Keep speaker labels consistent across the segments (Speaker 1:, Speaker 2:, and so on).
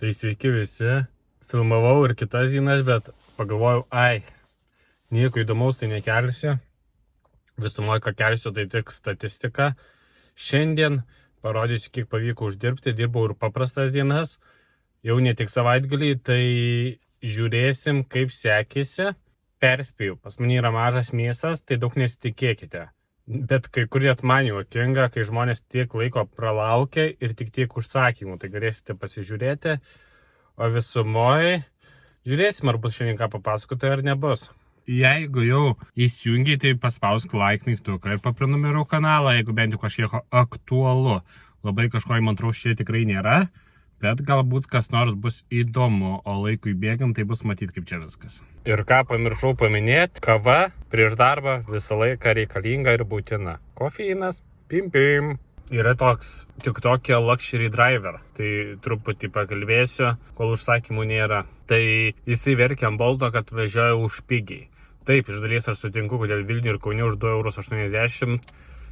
Speaker 1: Tai sveiki visi. Filmavau ir kitas dienas, bet pagalvojau, nieko įdomaus tai nekelsiu. Visumoje, ką kelsiu, tai tik statistika. Šiandien parodysiu, kiek pavyko uždirbti. Dirbau ir paprastas dienas. Jau ne tik savaitgalį, tai žiūrėsim, kaip sekėsi. Perspėjau, pas mane yra mažas miestas, tai daug nesitikėkite. Bet kai kur net man juokinga, kai žmonės tiek laiko pralaukia ir tik tiek užsakymų, tai galėsite pasižiūrėti. O visumoje žiūrėsim, ar bus šiandien ką papasakoti, ar nebus. Jeigu jau įsijungiai, tai paspausk like mygtuką ir paprenumeruok kanalą, jeigu bent jau kažkiek aktualu. Labai kažko įmantraus čia tikrai nėra, bet galbūt kas nors bus įdomu, o laikui bėgant tai bus matyti, kaip čia viskas. Ir ką pamiršau paminėti, kava prieš darbą visą laiką reikalinga ir būtina. Kofeinas, pim. Yra toks TikTok'e luxury driver, tai truputį pakalbėsiu, kol užsakymų nėra. Tai jisai verkia ant Bolto, kad važiuoja už pigiai. Taip, iš dalies aš sutinku, kodėl Vilniuje ir Kaune už 2,80 €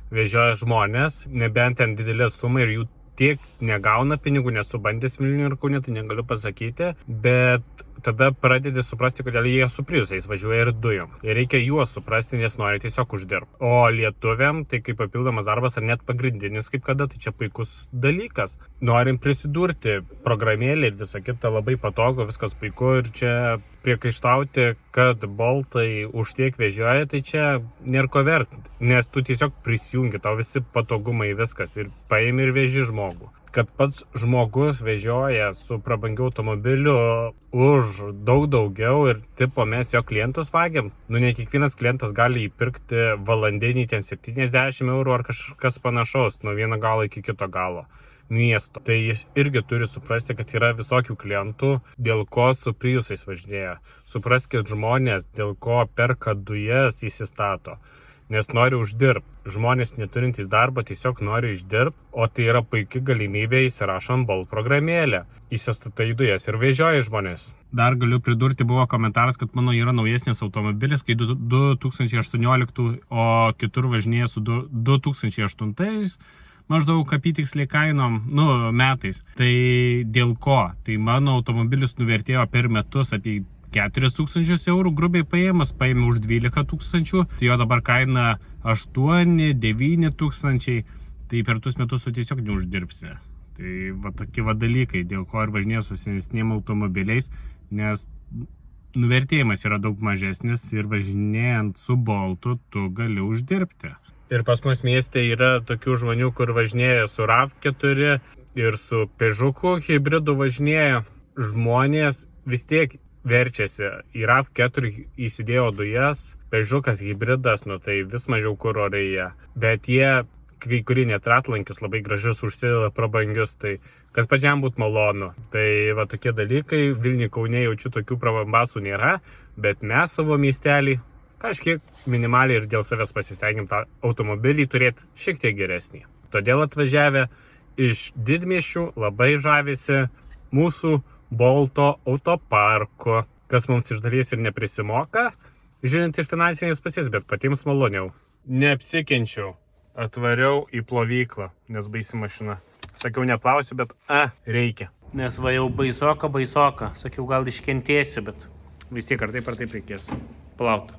Speaker 1: vežioja žmonės, nebent ten didelė suma ir jų tiek negauna pinigų, nesu bandęs Vilniuje ir Kaune, tai negaliu pasakyti, bet tada pradedi suprasti, kodėl jie su priusais važiuoja ir dujom. Ir reikia juos suprasti, nes nori tiesiog uždirbti. O lietuviam tai kaip papildomas darbas ar net pagrindinis kaip kada, tai čia puikus dalykas. Norim prisidurti programėlį ir visą kitą labai patogu, viskas puiku ir čia priekaištauti, kad Boltai už tiek vežioja, tai čia nėra ko vertinti. Nes tu tiesiog prisijungi, tau visi patogumai viskas ir paimi ir veži žmogų. Kad pats žmogus vežioja su prabangiu automobiliu už daug daugiau ir tipo mes jo klientus vagiam. Ne kiekvienas klientas gali įpirkti valandinį ten 70 € ar kažkas panašaus nuo vieno galo iki kito galo miesto. Tai jis irgi turi suprasti, kad yra visokių klientų, dėl ko su priusais važinėja. Supraskit žmonės, dėl ko perka dujas įsistato. Nes nori uždirbti. Žmonės neturintys darbo tiesiog nori išdirbti, o tai yra puikia galimybė įsirašant Bolt programėlę. Įsistatai dujas ir vežioja žmonės. Dar galiu pridurti, buvo komentaras, kad mano yra naujesnis automobilis, kai 2018, o kitur važinėja su 2008 maždaug apytiksliai kainom, metais. Tai dėl ko? Tai mano automobilis nuvertėjo per metus apie 4,000 € grubiai paėmus, paėmė už 12,000, tai jo dabar kaina 8-9 tūkstančiai, tai per tuos metus tu tiesiog neuždirbsi. Tai tokie dalykai, dėl ko ir važinėja su senesniem automobiliais, nes nuvertėjimas yra daug mažesnis ir važinėjant su Boltu tu gali uždirbti. Ir pas mus mieste yra tokių žmonių, kur važinėja su RAV4 ir su Peugeot'u hybridu važinėja. Žmonės vis tiek verčiasi. Į RAV4 įsidėjo dujas, Peugeot'as hybridas, tai vis mažiau kuro reikia. Bet jie, kai kurie net ratlankius labai gražius užsideda prabangius, tai kad pačiam būtų malonu. Tai tokie dalykai, Vilniuje, Kaune jaučiu tokių prabambasų nėra, bet mes savo miestelį kažkiek minimaliai ir dėl savęs pasistengim tą automobilį turėti šiek tiek geresnį. Todėl atvažiavę iš didmiesčių labai žavisi mūsų Bolto autoparku, kas mums iš dalies ir neprisimoka, žiūrint ir finansinės pusės, bet patiems maloniau. Neapsikenčiau, atvariau į plovyklą, nes baisi mašina. Sakiau, neplausiu, bet reikia. Nes jau baisoka. Sakiau, gal iškentėsiu, bet vis tiek ar taip reikės plauti.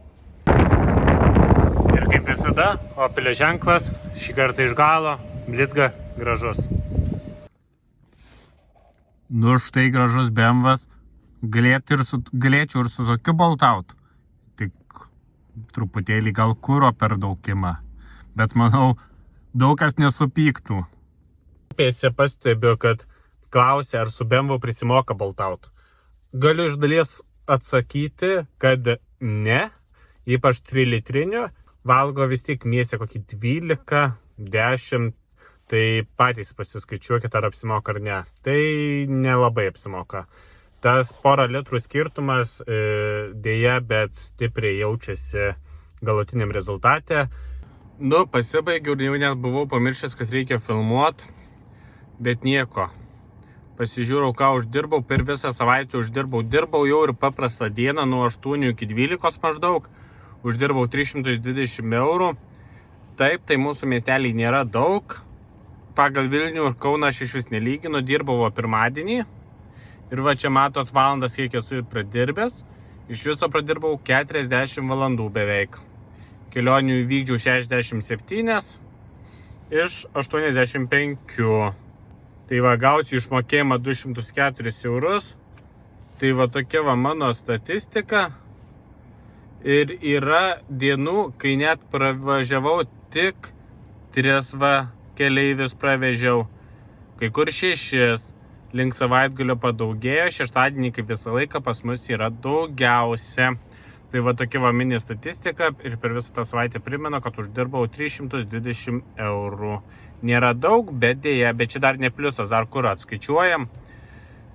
Speaker 1: Ir kaip visada, Opelio ženklas, šį kartą iš galo, blizga, gražus. Štai gražus BMW'as, galėčiau ir su tokiu baltaut. Tik truputėlį gal kuro per daug ima, bet manau, daug kas nesupyktų. Pastebiu, kad klausia, ar su BMW prisimoka baltaut. Galiu iš dalies atsakyti, kad ne, ypač 3 litrinių, valgo vis tiek mieste kokį 12-10, tai patys pasiskaičiuokit, ar apsimoka ar ne. Tai nelabai apsimoka. Tas porą litrų skirtumas dėja, bet stipriai jaučiasi galutiniam rezultate. Pasibaigiau ir jau net buvau pamiršęs, kad reikia filmuoti, bet nieko. Pasižiūrėjau, ką uždirbau, per visą savaitę dirbau jau ir paprastą dieną nuo 8 iki 12 maždaug. Uždirbau 320 €. Taip, tai mūsų miesteliai nėra daug. Pagal Vilnių ir Kauną aš iš vis nelyginu, dirbau pirmadienį Ir va čia matot valandas, kiek esu pradirbęs. Iš viso pradirbau 40 valandų beveik. Kelionių įvykdžiau 67 iš 85. Tai va, gausiu išmokėjimą 204 eurus. Tai va tokia va mano statistika. Ir yra dienų, kai net pravažiavau tik 3 keleivius pravežiau. Kai kur 6. Link savaitgalio padaugėjo, šeštadienį kaip visą laiką pas mus yra daugiausia. Tai va tokia va mini statistika ir per visą tą savaitę primenu, kad uždirbau 320 eurų. Nėra daug, bet dėja, bet čia dar ne pliusas, dar kurą atskaičiuojam.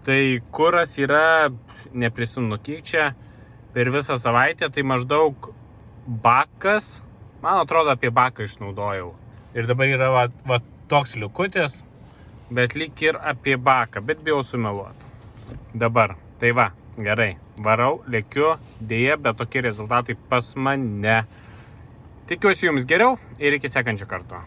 Speaker 1: Tai kuras yra, neprisimenu kiek čia, per visą savaitę, tai maždaug bakas, man atrodo apie baką išnaudojau. Ir dabar yra va toks liukutis. Bet lyg ir apie baką, bet bijau sumeluoti. Dabar, tai va, gerai, varau, lėkiu, dėja, bet tokie rezultatai pas mane. Tikiuosi jums geriau ir iki sekančio karto.